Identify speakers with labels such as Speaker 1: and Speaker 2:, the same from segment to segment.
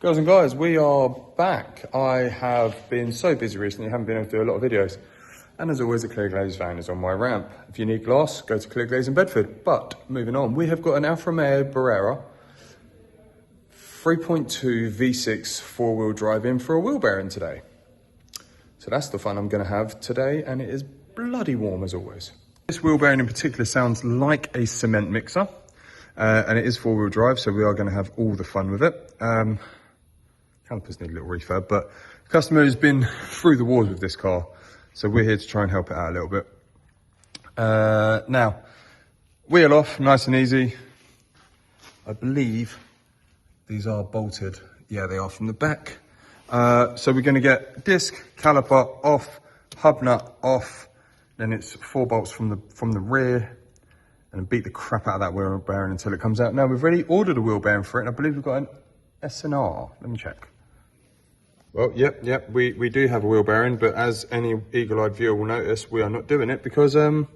Speaker 1: Girls and guys, we are back. I have been so busy recently, haven't been able to do a lot of videos. And as always, the Clear Glaze van is on my ramp. If you need glass, go to Clear Glaze in Bedford. But moving on, we have got an Alfa Romeo Brera 3.2 V6 four-wheel drive in for a wheel bearing today. So that's the fun I'm going to have today, and it is bloody warm as always. This wheel bearing in particular sounds like a cement mixer, and it is four-wheel drive, so we are going to have all the fun with it. Calipers need a little refurb, but the customer has been through the wars with this car, so we're here to try and help it out a little bit. Now, wheel off, nice and easy. I believe these are bolted. Yeah, they are from the back. So we're going to get disc, caliper off, hub nut off, then it's 4 bolts from the rear, and beat the crap out of that wheel bearing until it comes out. Now, we've already ordered a wheel bearing for it, and I believe we've got an S&R. Let me check. Well, yep, we do have a wheel bearing, but as any eagle-eyed viewer will notice, we are not doing it because, no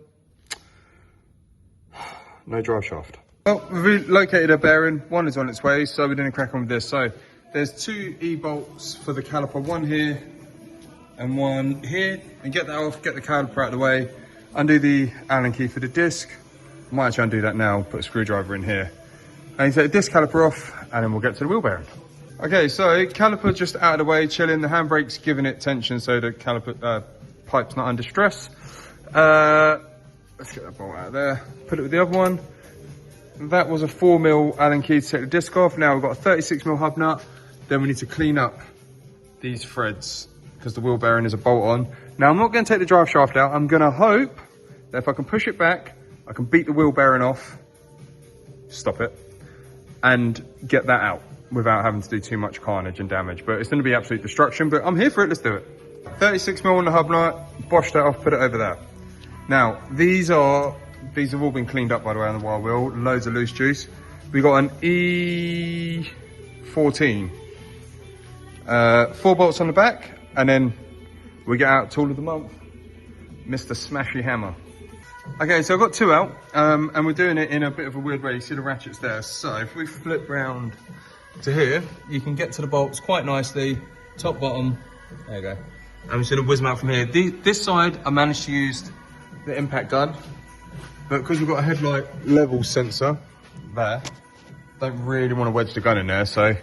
Speaker 1: drive shaft. Well, we've located a bearing, one is on its way, so we're going to crack on with this. So, there's 2 E-bolts for the caliper, one here and one here, and get that off, get the caliper out of the way, undo the Allen key for the disc. Might actually undo that now, put a screwdriver in here. And you take the disc caliper off, and then we'll get to the wheel bearing. Okay, so caliper just out of the way, chilling. The handbrake's giving it tension so the caliper pipe's not under stress. Let's get that bolt out of there. Put it with the other one. That was a 4mm Allen key to take the disc off. Now we've got a 36mm hub nut. Then we need to clean up these threads because the wheel bearing is a bolt on. Now I'm not going to take the drive shaft out. I'm going to hope that if I can push it back, I can beat the wheel bearing off, stop it, and get that out without having to do too much carnage and damage. But it's going to be absolute destruction, but I'm here for it. Let's do it. 36mm on the hub nut, bosh that off, put it over there. Now, these have all been cleaned up, by the way, on the wild wheel. Loads of loose juice. We got an E14. 4 bolts on the back, and then we get out tool of the month, Mr. Smashy Hammer. Okay, so I've got 2 out, and we're doing it in a bit of a weird way. You see the ratchets there. So if we flip round to here, you can get to the bolts quite nicely, top, bottom. There you go. I'm just gonna whiz them out from here. This side, I managed to use the impact gun, but because we've got a headlight level sensor there, don't really want to wedge the gun in there. So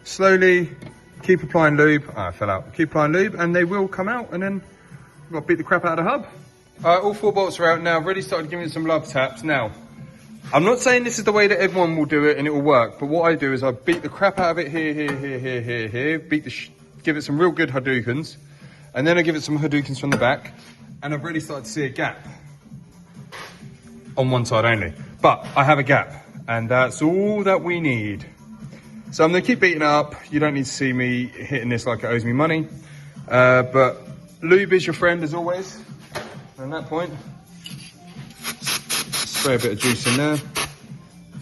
Speaker 1: slowly keep applying lube. I fell out. Keep applying lube, and they will come out, and then we've got to beat the crap out of the hub. All 4 bolts are out now. I've already started giving it some love taps. Now, I'm not saying this is the way that everyone will do it and it will work, but what I do is I beat the crap out of it here, give it some real good Hadoukens, and then I give it some Hadoukens from the back, and I've really started to see a gap on one side only. But I have a gap, and that's all that we need. So I'm going to keep beating it up. You don't need to see me hitting this like it owes me money, but lube is your friend as always. And at that point, spray a bit of juice in there.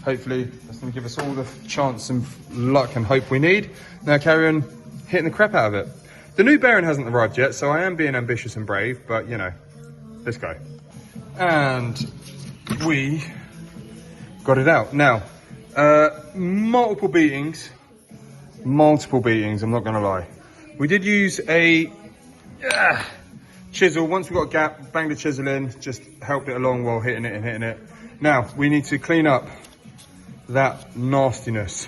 Speaker 1: Hopefully, that's going to give us all the chance and luck and hope we need. Now carry on hitting the crap out of it. The new bearing hasn't arrived yet, so I am being ambitious and brave, but you know, let's go. And we got it out. Now, multiple beatings, I'm not going to lie. We did use a chisel. Once we got a gap, bang the chisel in, just helped it along while hitting it. Now, we need to clean up that nastiness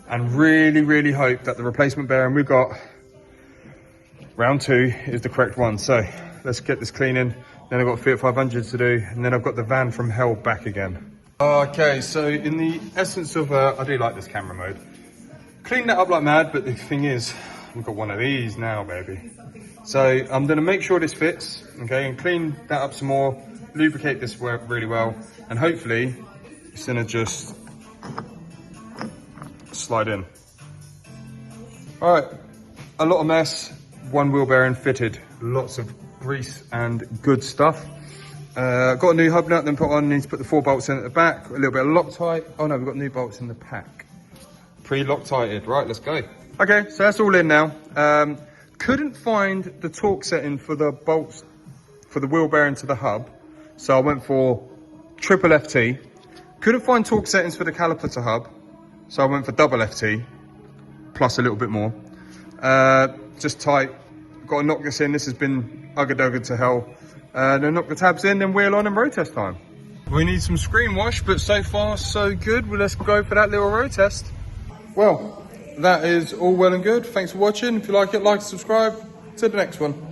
Speaker 1: and really hope that the replacement bearing we got, round 2, is the correct one. So let's get this cleaning. Then I've got Fiat 500 to do, and then I've got the van from hell back again. Okay, so in the essence of, I do like this camera mode. Clean that up like mad, but the thing is, we've got one of these now, baby. So I'm going to make sure this fits, okay, and clean that up some more, lubricate this really well, and hopefully it's going to just slide in. All right, a lot of mess, 1 wheel bearing fitted, lots of grease and good stuff. Got a new hub nut, then put on, need to put the 4 bolts in at the back, a little bit of Loctite. Oh no, we've got new bolts in the pack. Pre-Loctited, right, let's go. Okay, so that's all in now. Couldn't find the torque setting for the bolts for the wheel bearing to the hub, so I went for triple FT. Couldn't find torque settings for the caliper to hub, so I went for double FT. plus a little bit more. Just tight. Got to knock this in. This has been ugga to hell. Then knock the tabs in, then wheel on and road test time. We need some screen wash, but so far so good. Well, let's go for that little road test. Well, that is all well and good. Thanks for watching. If you like it, like and subscribe. To the next one.